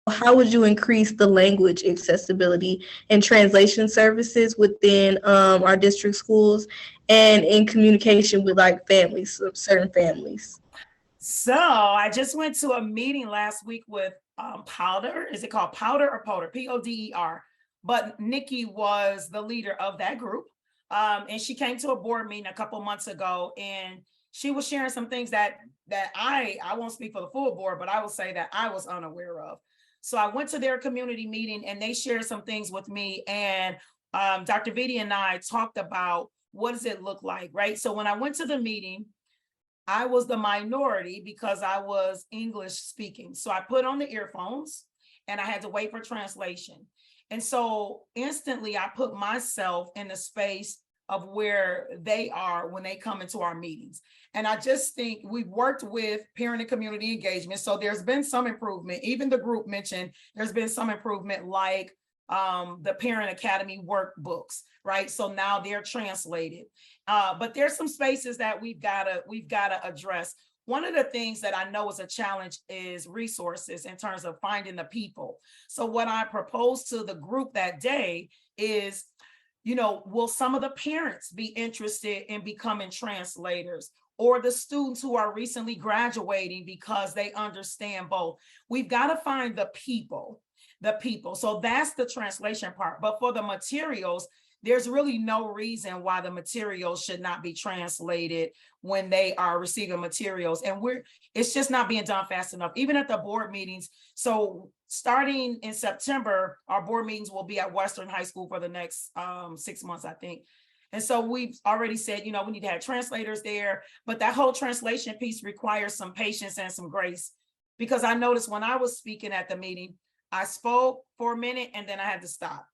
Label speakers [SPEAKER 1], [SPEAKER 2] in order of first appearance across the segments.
[SPEAKER 1] how would you increase the language accessibility and translation services within our district schools and in communication with like families, certain families?
[SPEAKER 2] So I just went to a meeting last week with Powder. Is it called Powder or Poder? Poder. But Nikki was the leader of that group. And she came to a board meeting a couple months ago, and she was sharing some things that I won't speak for the full board, but I will say that I was unaware of. So I went to their community meeting and they shared some things with me. And Dr. Vitti and I talked about what does it look like, right? So when I went to the meeting, I was the minority because I was English speaking. So I put on the earphones and I had to wait for translation. And so instantly I put myself in the space of where they are when they come into our meetings. And I just think we've worked with parent and community engagement. So there's been some improvement. Even the group mentioned there's been some improvement, like the Parent Academy workbooks, right? So now they're translated. But there's some spaces that we've got to address. One of the things that I know is a challenge is resources in terms of finding the people. So what I proposed to the group that day is, will some of the parents be interested in becoming translators, or the students who are recently graduating because they understand both? We've got to find the people. So that's the translation part. But for the materials, there's really no reason why the materials should not be translated when they are receiving materials. And it's just not being done fast enough, even at the board meetings. So starting in September, our board meetings will be at Western High School for the next 6 months, I think. And so we've already said, we need to have translators there, but that whole translation piece requires some patience and some grace. Because I noticed when I was speaking at the meeting, I spoke for a minute and then I had to stop,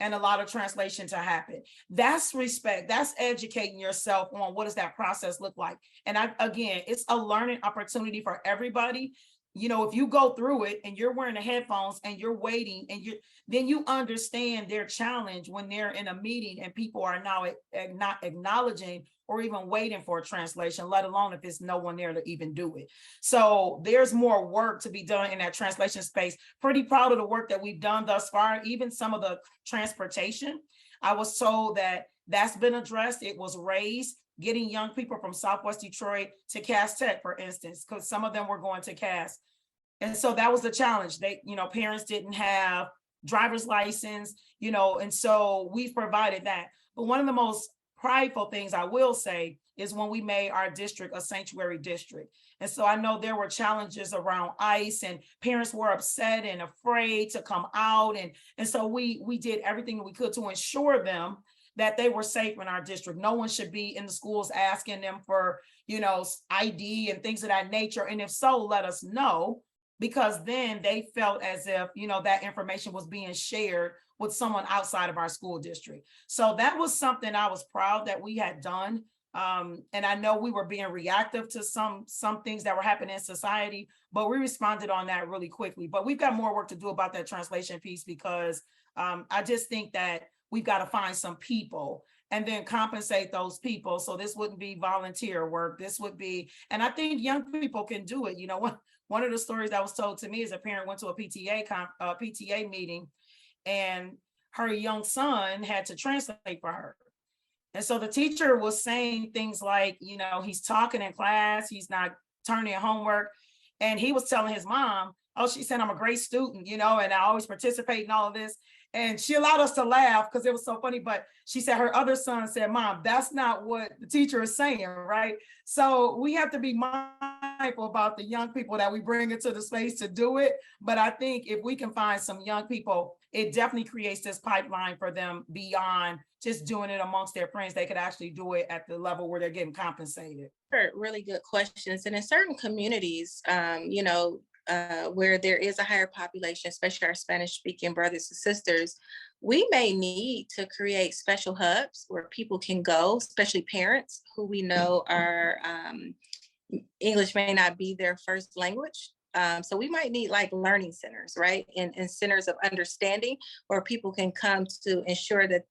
[SPEAKER 2] and a lot of translation to happen. That's respect. That's educating yourself on what does that process look like. And again, it's a learning opportunity for everybody. If you go through it and you're wearing the headphones and you're waiting and then you understand their challenge when they're in a meeting and people are now not acknowledging or even waiting for a translation, let alone if there's no one there to even do it. So there's more work to be done in that translation space. Pretty proud of the work that we've done thus far. Even some of the transportation, I was told that that's been addressed. It was raised, getting young people from Southwest Detroit to Cass Tech, for instance, because some of them were going to Cass. And so that was the challenge. Parents didn't have driver's license, and so we've provided that. But one of the most prideful things I will say is when we made our district a sanctuary district. And so I know there were challenges around ICE and parents were upset and afraid to come out. And so we did everything we could to ensure them that they were safe in our district. No one should be in the schools asking them for, ID and things of that nature. And if so, let us know, because then they felt as if, that information was being shared with someone outside of our school district. So that was something I was proud that we had done. And I know we were being reactive to some things that were happening in society, but we responded on that really quickly. But we've got more work to do about that translation piece, because I just think that we've got to find some people and then compensate those people. So this wouldn't be volunteer work. This would be, and I think young people can do it. One of the stories that was told to me is a parent went to a PTA meeting, and her young son had to translate for her. And so the teacher was saying things like, he's talking in class, he's not turning in homework. And he was telling his mom, oh, she said, I'm a great student, and I always participate in all of this. And she allowed us to laugh because it was so funny. But she said her other son said, Mom, that's not what the teacher is saying, right? So we have to be mindful about the young people that we bring into the space to do it. But I think if we can find some young people, it definitely creates this pipeline for them beyond just doing it amongst their friends. They could actually do it at the level where they're getting compensated.
[SPEAKER 3] Really good questions. And in certain communities, where there is a higher population, especially our Spanish-speaking brothers and sisters, we may need to create special hubs where people can go, especially parents who we know are English may not be their first language. So we might need like learning centers, right? And centers of understanding where people can come to ensure that,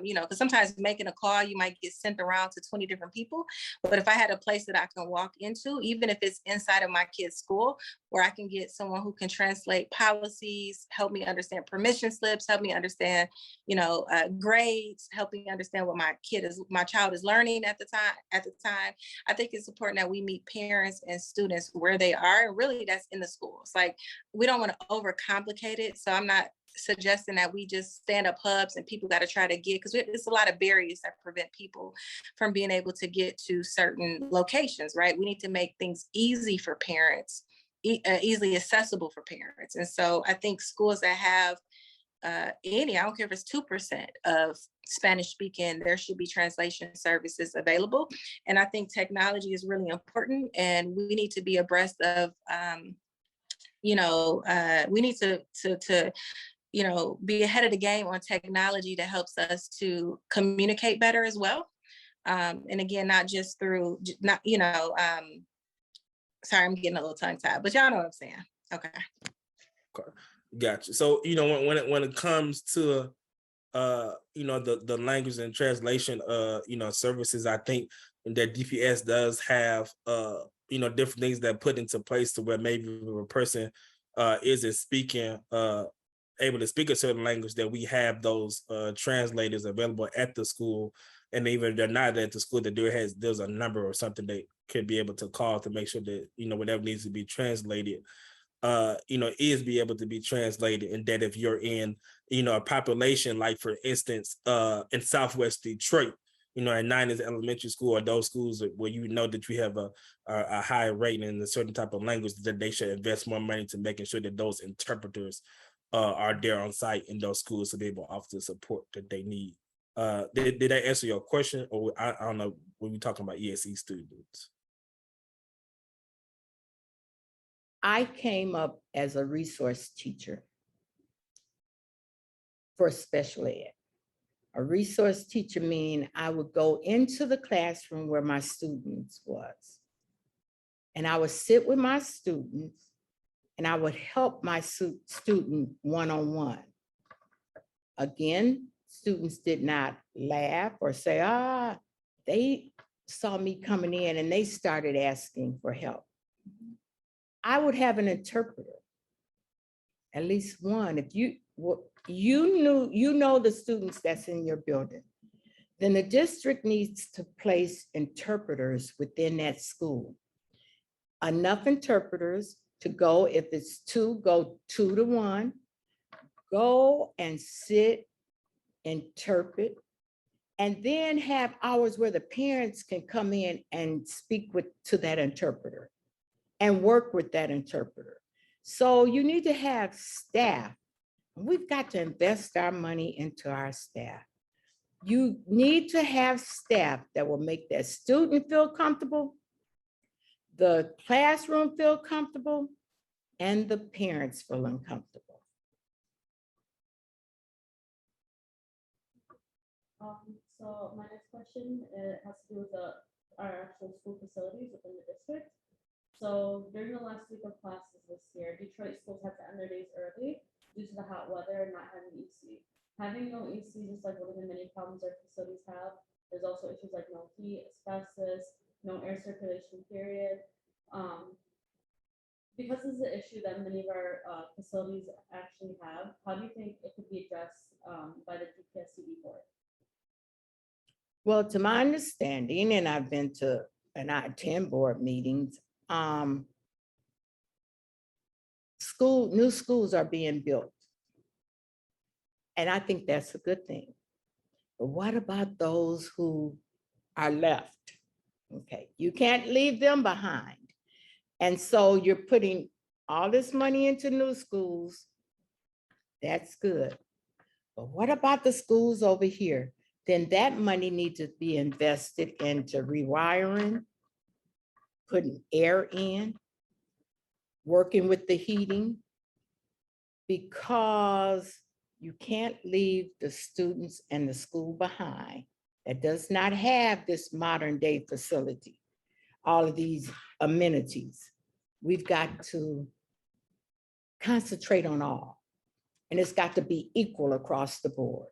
[SPEAKER 3] because sometimes making a call, you might get sent around to 20 different people. But if I had a place that I can walk into, even if it's inside of my kid's school, where I can get someone who can translate policies, help me understand permission slips, help me understand, grades, help me understand what my child is learning at the time. I think it's important that we meet parents and students where they are, and really that's in the schools. Like, we don't want to overcomplicate it. So I'm not suggesting that we just stand up hubs and people got to try to get, because it's a lot of barriers that prevent people from being able to get to certain locations, right? We need to make things easy for parents, easily accessible for parents. And so I think schools that have I don't care if it's 2% of Spanish speaking, there should be translation services available. And I think technology is really important, and we need to be abreast of, we need to be ahead of the game on technology that helps us to communicate better as well. And again, not just through, sorry, I'm getting a little tongue tied, but y'all know what I'm saying. Okay.
[SPEAKER 4] Gotcha. So, when it comes to, the language and translation, services, I think that DPS does have, different things that put into place to where maybe if a person isn't speaking, able to speak a certain language, that we have those translators available at the school. And even if they're not at the school, that there's a number or something they could be able to call to make sure that, whatever needs to be translated, is be able to be translated. And that if you're in, a population, like for instance, in Southwest Detroit, at Niners Elementary School, or those schools where that you have a higher rate in a certain type of language, that they should invest more money to making sure that those interpreters are there on site in those schools to be able to offer the support that they need. Did that answer your question? Or I don't know, when we're talking about ESE students?
[SPEAKER 5] I came up as a resource teacher for special ed. A resource teacher means I would go into the classroom where my students was, and I would sit with my students, and I would help my student one-on-one. Again, students did not laugh or say, they saw me coming in and they started asking for help. I would have an interpreter, at least one. If you know the students that's in your building, then the district needs to place interpreters within that school. Enough interpreters to go, if it's two, go 2 to 1, go and sit, interpret, and then have hours where the parents can come in and speak to that interpreter and work with that interpreter. So you need to have staff. We've got to invest our money into our staff. You need to have staff that will make that student feel comfortable, the classroom feel comfortable, and the parents feel uncomfortable.
[SPEAKER 6] So my next question has to do with our actual school facilities within the district. So during the last week of classes this year, Detroit schools had to end their days early due to the hot weather and not having AC. Having no AC is like one of the many problems our facilities have. There's also issues like no heat, asbestos, no air circulation, period. Because this is an issue that many of our facilities actually have, how do you think it could be addressed by the DPSCD board?
[SPEAKER 5] Well, to my understanding, and I've been to, and I attend board meetings, new schools are being built. And I think that's a good thing. But what about those who are left? Okay, you can't leave them behind. And so you're putting all this money into new schools. That's good. But what about the schools over here? Then that money needs to be invested into rewiring, putting air in, working with the heating, because you can't leave the students and the school behind that does not have this modern day facility, all of these amenities. We've got to concentrate on all, and it's got to be equal across the board.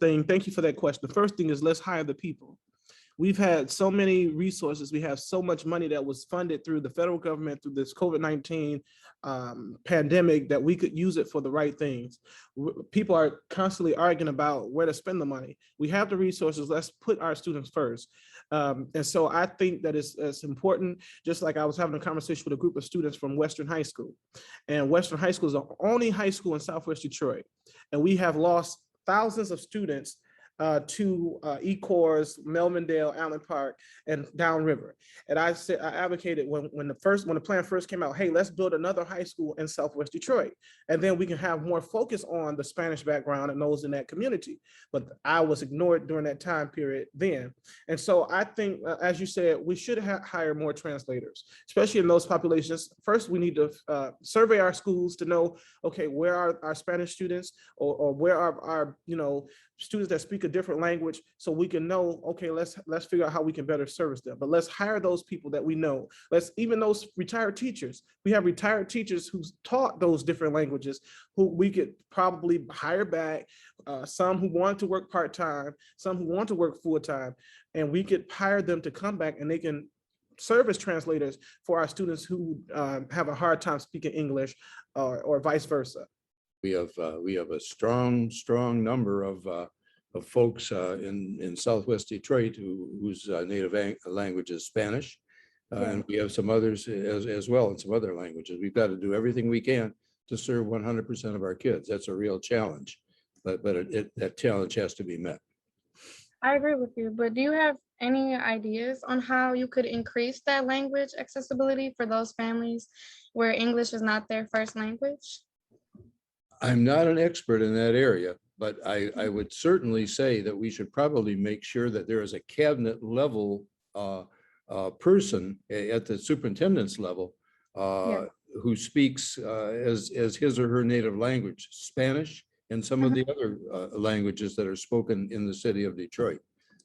[SPEAKER 7] Thank you for that question. The first thing is, let's hire the people.
[SPEAKER 4] we've had so many resources. We have so much money that was funded through the federal government through this COVID-19 pandemic that we could use it for the right things. People are constantly arguing about where to spend the money. We have the resources. Let's put our students first. And so I think that it's important, just like I was having a conversation with a group of students from Western High School. And Western High School is the only high school in Southwest Detroit. And we have lost thousands of students to Ecorse, Melvindale, Allen Park, and downriver. And I advocated when the plan first came out, hey, let's build another high school in Southwest Detroit, and then we can have more focus on the Spanish background and those in that community. But I was ignored during that time period then. And so I think, as you said, we should hire more translators, especially in those populations. First, we need to survey our schools to know, okay, where are our Spanish students, or where are our students that speak a different language, so we can know, okay, let's figure out how we can better service them. But let's hire those people that we know. Even those retired teachers. We have retired teachers who's taught those different languages, who we could probably hire back, some who want to work part-time, some who want to work full-time, and we could hire them to come back and they can serve as translators for our students who have a hard time speaking English, or vice versa.
[SPEAKER 7] We have a strong number of folks in Southwest Detroit whose native language is Spanish, and we have some others as well in some other languages. We've got to do everything we can to serve 100% of our kids. That's a real challenge, but that challenge has to be met.
[SPEAKER 8] I agree with you, but do you have any ideas on how you could increase that language accessibility for those families where English is not their first language?
[SPEAKER 7] I'm not an expert in that area, but I would certainly say that we should probably make sure that there is a cabinet level person at the superintendent's level who speaks as his or her native language, Spanish, and some of the other languages that are spoken in the city of Detroit,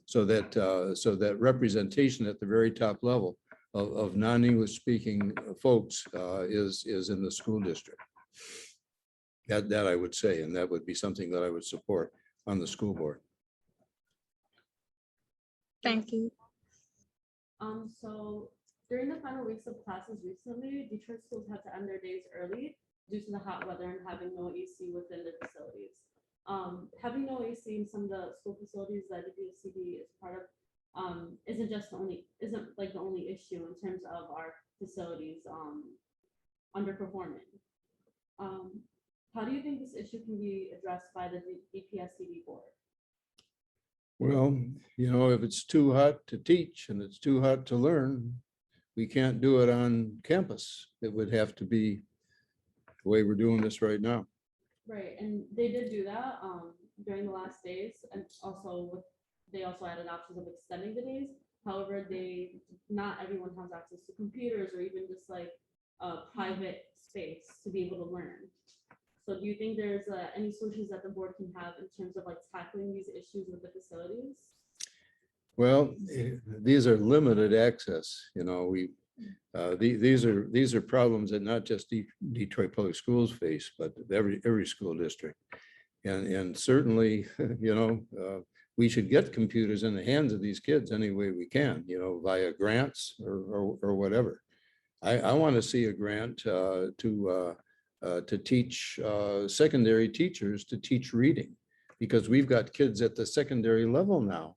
[SPEAKER 7] so that representation at the very top level of non-English speaking folks is in the school district. That I would say, and that would be something that I would support on the school board.
[SPEAKER 8] Thank you.
[SPEAKER 6] So during the final weeks of classes recently, Detroit schools had to end their days early due to the hot weather and having no AC within the facilities. Having no AC in some of the school facilities that DPSCD is part of isn't like the only issue in terms of our facilities underperforming. How do you think this issue can be addressed by the DPSCD board?
[SPEAKER 7] Well, if it's too hot to teach and it's too hot to learn, we can't do it on campus. It would have to be the way we're doing this right now.
[SPEAKER 6] Right, and they did do that during the last days, and they also added options of extending the days. However, not everyone has access to computers or even just like a private space to be able to learn. So do you think there's any solutions that the board can have in terms of like tackling these issues with the facilities?
[SPEAKER 7] Well, these are limited access. These are problems that not just Detroit Public Schools face, but every school district. And certainly, we should get computers in the hands of these kids any way we can, via grants or whatever. I want to see a grant to teach secondary teachers to teach reading, because we've got kids at the secondary level now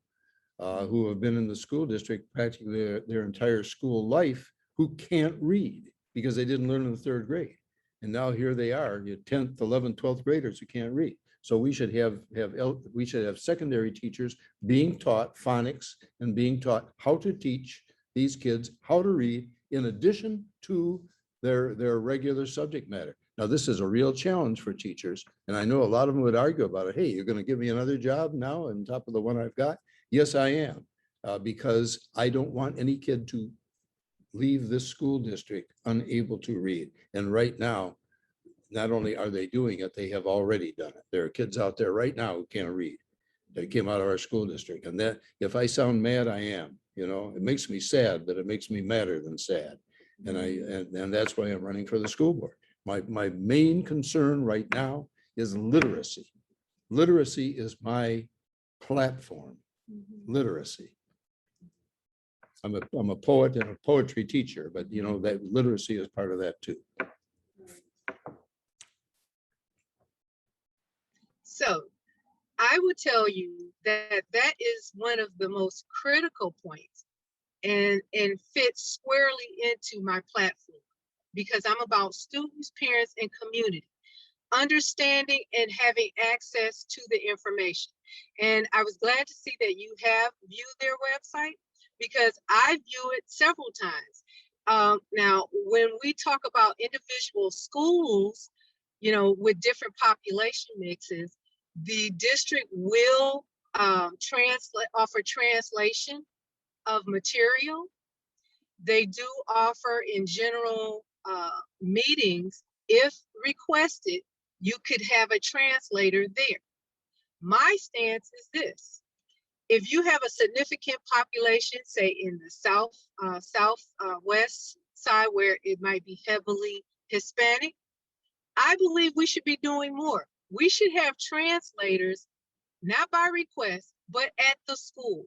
[SPEAKER 7] who have been in the school district practically their entire school life, who can't read because they didn't learn in the 3rd grade. And now here they are, 10th, 11th, 12th graders who can't read. So we should have secondary teachers being taught phonics and being taught how to teach these kids how to read in addition to their regular subject matter. Now, this is a real challenge for teachers, and I know a lot of them would argue about it. Hey, you're going to give me another job now on top of the one I've got? Yes, I am, because I don't want any kid to leave this school district unable to read. And right now, not only are they doing it, they have already done it. There are kids out there right now who can't read that came out of our school district. And that, if I sound mad, I am. It makes me sad, but it makes me madder than sad. And that's why I'm running for the school board. My main concern right now is literacy. Literacy is my platform. Literacy. I'm a poet and a poetry teacher, but you know, that literacy is part of that too.
[SPEAKER 9] So I would tell you that that is one of the most critical points and fits squarely into my platform because I'm about students, parents, and community, understanding and having access to the information. And I was glad to see that you have viewed their website because I view it several times. Now, when we talk about individual schools, you know, with different population mixes, the district will offer translation of material. They do offer in general meetings, if requested, you could have a translator there. My stance is this: if you have a significant population, say in the southwest side where it might be heavily Hispanic, I believe we should be doing more. We should have translators, not by request, but at the school,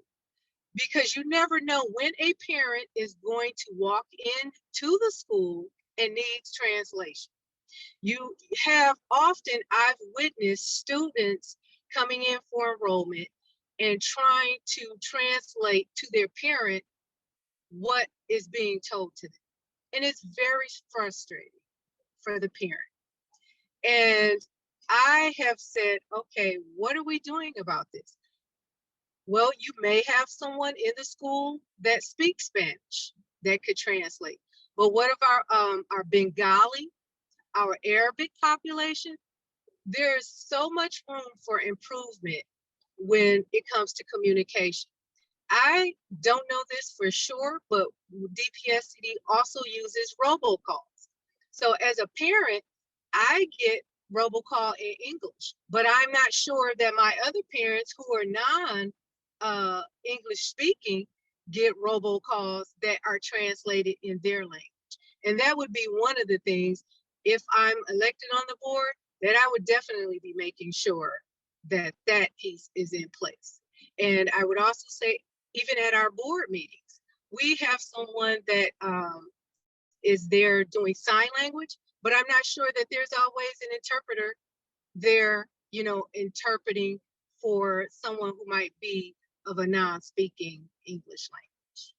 [SPEAKER 9] because you never know when a parent is going to walk into the school and needs translation. You have often, I've witnessed students coming in for enrollment and trying to translate to their parent what is being told to them. And it's very frustrating for the parent. And I have said, okay, what are we doing about this? Well, you may have someone in the school that speaks Spanish that could translate. But what of our Bengali, our Arabic population? There's so much room for improvement when it comes to communication. I don't know this for sure, but DPSCD also uses robocalls. So as a parent, I get robocall in English, but I'm not sure that my other parents who are non-English speaking get robocalls that are translated in their language. And that would be one of the things, if I'm elected on the board, that I would definitely be making sure that that piece is in place. And I would also say, even at our board meetings, we have someone that is there doing sign language, but I'm not sure that there's always an interpreter there, you know, interpreting for someone who might be of a non-speaking English language.